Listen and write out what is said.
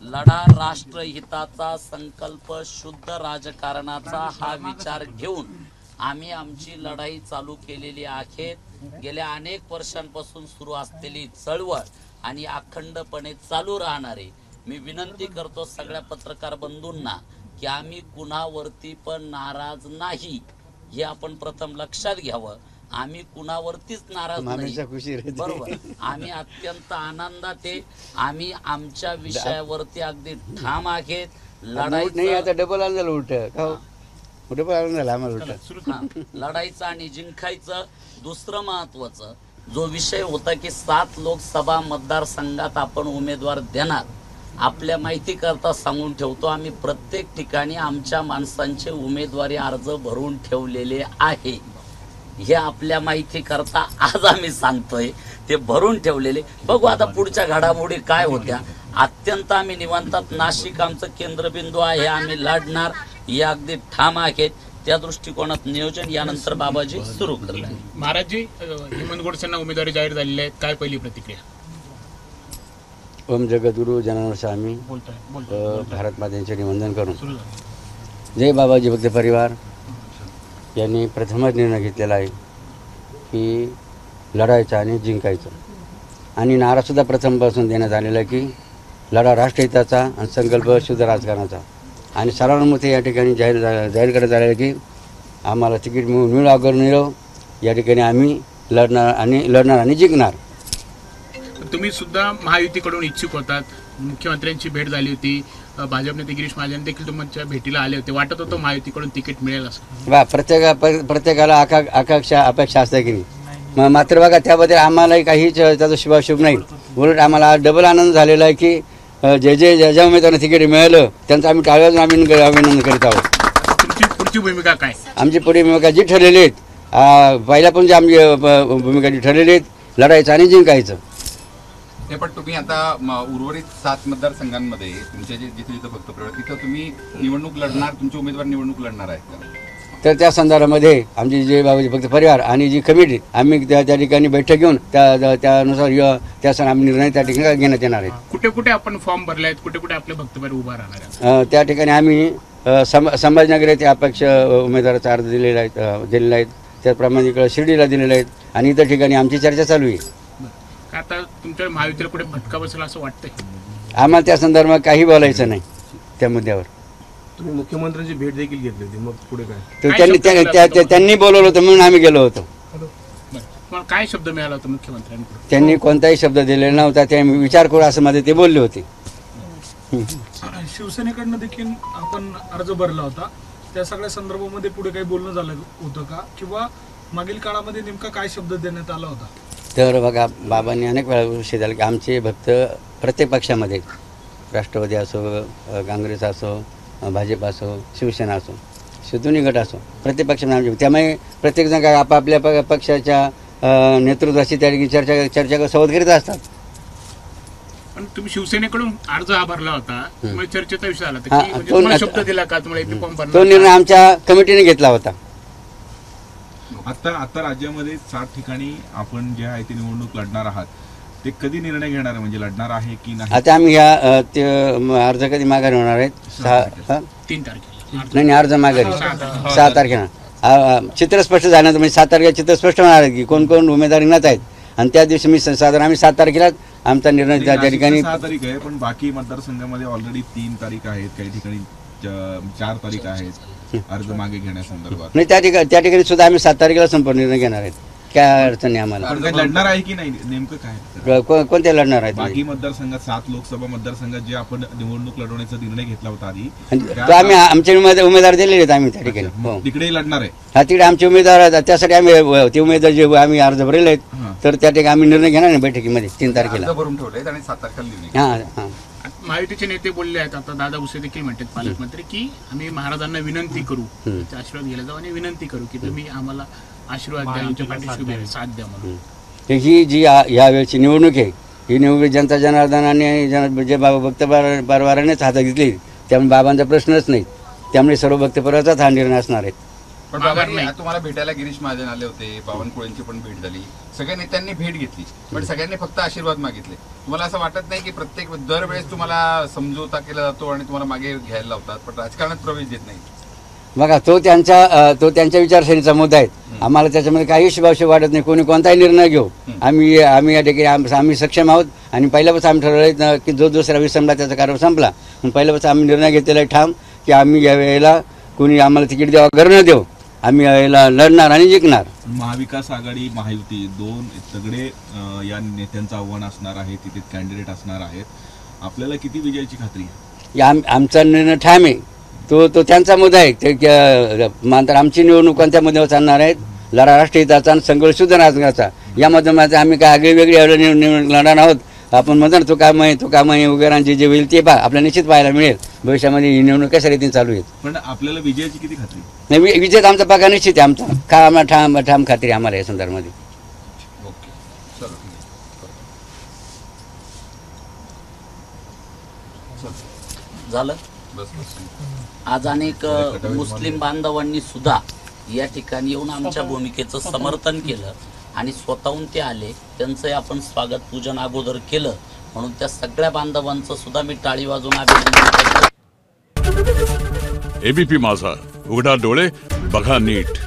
लढा राष्ट्रहिताचा संकल्प शुद्ध राजकारणाचा हा विचार घेऊन आम्ही आमची लढाई चालू केलेली आहे। गेल्या अनेक वर्षांपासून सुरू असलेली चळवळ आणि अखंडपणे चालू राहणारे मी विनंती करतो सगळ्या पत्रकार बंधूंना की आम्ही कुणावरती पण नाराज नाही, हे आपण प्रथम लक्षात घ्यावं। आम्ही कुणावरतीच नाराज नाही, बरोबर। आम्ही अत्यंत आनंदात आहे, आम्ही आमच्या विषयावरती अगदी ठाम आहेत। लढाई नाही आता डबल आलं उलट डबल आलं आम्हाला लढाईचं आणि जिंकायचं। दुसरं महत्वाचं जो विषय होता की 7 लोकसभा मतदारसंघात आपण उमेदवार देणार, आपल्या माहिती करता सांगून ठेवतो आम्ही प्रत्येक ठिकाणी आमच्या माणसांचे उमेदवारी अर्ज भरून ठेवलेले आहे। हे आपल्या माहिती करता आज आम्ही सांगतोय ते भरून ठेवलेले। बघू आता पुढच्या घडामोडी काय होत्या। अत्यंत आम्ही निवांतात, नाशिक आमचं केंद्रबिंदू आहे, आम्ही लढणार हे अगदी ठाम आहेत। त्या दृष्टिकोनात नियोजन यानंतर बाबाजी सुरू करणार। महाराजजी, हेमंत गोडसेंना उमेदवारी जाहीर झालेली आहे, काय पहिली प्रतिक्रिया? ओम जगद्गुरु जनार्दन स्वामी भारत मातेचे निवंदन करून जय बाबाजी भक्त परिवार यांनी प्रथमच निर्णय घेतलेला आहे की लढायचं आणि जिंकायचं, आणि नारासुद्धा प्रथमपासून देण्यात आलेला आहे की लढा राष्ट्रहिताचा आणि संकल्प शुद्ध राजकारणाचा। आणि सर्वानुमते या ठिकाणी जाहीर करण्यात आलेलं की आम्हाला तिकीट मिळो अगर मिळो या ठिकाणी आम्ही लढणार आणि जिंकणार। तुम्ही सुद्धा महायुतीकडून इच्छुक होतात, मुख्यमंत्र्यांची भेट झाली होती, भाजप नेते गिरीश महाजन देखील तुमच्या भेटीला आले होते, वाटत होतं महायुतीकडून तिकीट मिळेल असं? बा प्रत्येकाला अपेक्षा असते की नाही, मात्र बघा त्याबद्दल आम्हालाही काहीच त्याचा शुभाशुभ नाही। उलट आम्हाला डबल आनंद झालेला आहे की ज्या उमेदवारांना तिकीट मिळालं त्यांचं आम्ही टाळ्यातून अभिनंदन करीत आहोत। तुमची पुढची भूमिका काय? आमची पुढील भूमिका जी ठरलेली आहेत, पहिल्या पण जी आमची भूमिका जी ठरलेली आहेत, लढायचं आणि जिंकायचं। हे पण तुम्ही आता उर्वरित 7 मतदारसंघांमध्ये तुमच्या जिथे भक्त परिवार तिथं तुम्ही निवडणूक लढणार, तुमचे उमेदवार निवडणूक लढणार आहेत का? तर त्या संदर्भामध्ये आमची जे बाबाजी भक्त परिवार आणि जी कमिटी आम्ही त्या ठिकाणी बैठक घेऊन त्यानुसार त्या आम्ही निर्णय त्या ठिकाणी घेण्यात येणार आहेत। कुठे कुठे आपण फॉर्म भरले आहेत, कुठे कुठे आपले भक्त परिवार उभा राहणार आहेत? त्या ठिकाणी आम्ही संभाजीनगर येथे अपक्ष उमेदवाराचा अर्ज दिलेला आहेत, त्याचप्रमाणे इकडे शिर्डीला दिलेले आहेत, आणि इतर ठिकाणी आमची चर्चा चालू आहे। आता तुमच्या महायुतीला कुठे फटका बसेल असं वाटतंय? आम्हाला त्या संदर्भात काही बोलायचं नाही त्या मुद्द्यावर। तुम्ही मुख्यमंत्र्यांची भेट देखील घेतली होती, मग पुढे काय? तर त्यांनी बोलवलं होतं म्हणून आम्ही गेलो होतो। काय शब्द मिळाला होता मुख्यमंत्र्यांकडून? त्यांनी कोणताही शब्द दिलेला नव्हता, ते विचार करू असं मध्ये ते बोलले होते। शिवसेनेकडनं देखील आपण अर्ज भरला होता, त्या सगळ्या संदर्भामध्ये पुढे काही बोलणं झालं होतं का, किंवा मागील काळामध्ये नेमका काय शब्द देण्यात आला होता? तर बघा, बाबांनी अनेक वेळा विषय झाला की आमचे भक्त प्रत्येक पक्षामध्ये, राष्ट्रवादी असो, काँग्रेस असो, भाजप असो, शिवसेना असो, दोन्ही गट असो, प्रत्येक पक्षामध्ये आमचे, त्यामुळे प्रत्येकजण काय आपापल्या पक्षाच्या नेतृत्वाची त्या ठिकाणी चर्चा संवाद करीत असतात। पण तुम्ही शिवसेनेकडून अर्ज भरला होता, चर्चेचा विषय आला, शब्द दिला का तुम्हाला? तो निर्णय आमच्या कमिटीने घेतला होता। आता राज्यामध्ये 7 ठिकाणी आपण जे आहे ते निवडणूक लढणार आहात, ते कधी निर्णय घेणार आहे, म्हणजे लढणार आहे की नाही? आता आम्ही ह्या अर्ज कधी माघारी होणार आहेत? 3 तारखेला नाही, अर्ज माघारी 6 तारखेला चित्र स्पष्ट झाल्यानंतर, म्हणजे 7 तारखेला चित्र स्पष्ट होणार आहे की कोण कोण उमेदवार रिंगणात आहेत, आणि त्या दिवशी मी साधारण आम्ही 7 तारखेला आमचा निर्णय त्या ठिकाणी 6 तारीख आहे, पण बाकी मतदारसंघामध्ये ऑलरेडी 3 तारीख आहेत, काही ठिकाणी 4 तारीख आहेत अर्ज मागे घेण्यासंदर्भात। नाही, त्या ठिकाणी सुद्धा आम्ही 7 तारखेला संपूर्ण निर्णय घेणार आहेत, काय अडचण नाही आम्हाला। लढणार आहे की नाही नेमकं काय? कोणते लढणार आहेत? बाकी मतदारसंघात 7 लोकसभा मतदारसंघात जे आपण निवडणूक लढवण्याचा निर्णय घेतला होता आधी, तो आम्ही आमचे उमेदवार दिलेले आहेत आम्ही त्या ठिकाणी, तिकडे लढणार आहे? हा, तिकडे आमचे उमेदवार आहेत, त्यासाठी आम्ही ते उमेदवार जे आम्ही अर्ज भरले आहेत, तर त्या ठिकाणी आम्ही निर्णय घेणार नाही बैठकीमध्ये 3 तारखेला भरून ठेवले आणि 7 तारखेला निर्णय। हां, महायुतीचे नेते बोलले आहेत, आता दादा भुसे देखील म्हणतात पालकमंत्री, की आम्ही महाराजांना विनंती करू, आशीर्वाद घ्यायला जाऊ आणि विनंती करू की तुम्ही आम्हाला आशीर्वाद द्या, आमच्या पाठीशी साथ द्या म्हणून। ही जी यावेळची निवडणूक आहे, ही निवडणूक जनता जनार्दन आणि जे बाबा भक्त परिवारानेच हातात घेतली, त्यामुळे बाबांचा प्रश्नच नाही, त्यामुळे सर्व भक्त परिवाराचाच हा निर्णय असणार आहे। पण माघार बाबांनी नाही. तुम्हाला भेटायला गिरीश महाजन आले होते, बावनकुळेंची पण भेट झाली, सगळ्या नेत्यांनी भेट घेतली, पण सगळ्यांनी फक्त आशीर्वाद मागितले. तुम्हाला असं वाटत नाही की प्रत्येक दरवेळेस तुम्हाला समजोता केला जातो आणि तुम्हाला मागे घ्यायला लावतात, पण राजकारणात प्रवेश देत नाही? बघा, तो त्यांच्या विचारसरणीचा मुद्दा आहे. आम्हाला त्याच्यामध्ये काही शुभाशय वाटत नाही. कोणी कोणताही निर्णय घेऊ, आम्ही या ठिकाणी आम्ही सक्षम आहोत. आणि पहिल्यापासून आम्ही ठरवलं की जो दुसरा विसंबला त्याचा कारभार संपला. पण पहिल्यापासून आम्ही निर्णय घेतलेला आहे ठाम की आम्ही या वेळेला कोणी आम्हाला तिकीट द्यावं घर न देऊ, आम्ही याला लढणार आणि जिंकणार. महाविकास आघाडी महायुती दोन तगडे या नेत्यांचं आव्हान असणार आहे, तिथे कॅन्डिडेट असणार आहेत. आपल्याला किती विजयाची खात्री आहे? आमचा निर्णय ठाम आहे. तो त्यांचा मुद्दा आहे. ते मात्र आमची निवडणूक कोणत्या मुद्द्यावर चालणार आहेत? लढा राष्ट्रहिताचा आणि संघर्ष शुद्ध राजकारणाचा. या माध्यमात आम्ही काय आगळी वेगळी निवडणूक लढणार आहोत. आपण म्हणतो ना, तो काम आहे वगैरे जे होईल ते आपल्याला निश्चित पाहायला मिळेल. भविष्यामध्ये ही निवडणूक कशा रीतीने चालू आहेत. पण आपल्याला विजयाची किती खात्री? नाही, विजय आमचा पक्का निश्चित आहे. आमचा ठाम खात्री आम्हाला या संदर्भामध्ये. ओके, चलो झालं. बस. आज अनेक मुस्लिम बांधवांनी सुद्धा या ठिकाणी येऊन आमच्या भूमिकेचं समर्थन केलं आणि स्वतःहून ते आले. त्यांचं आपण स्वागत पूजन अगोदर केलं, म्हणून त्या सगळ्या बांधवांचं सुद्धा मी टाळी वाजवून अभिनंदन करतो. एबीपी माझा, उघडा डोळे बघा नीट.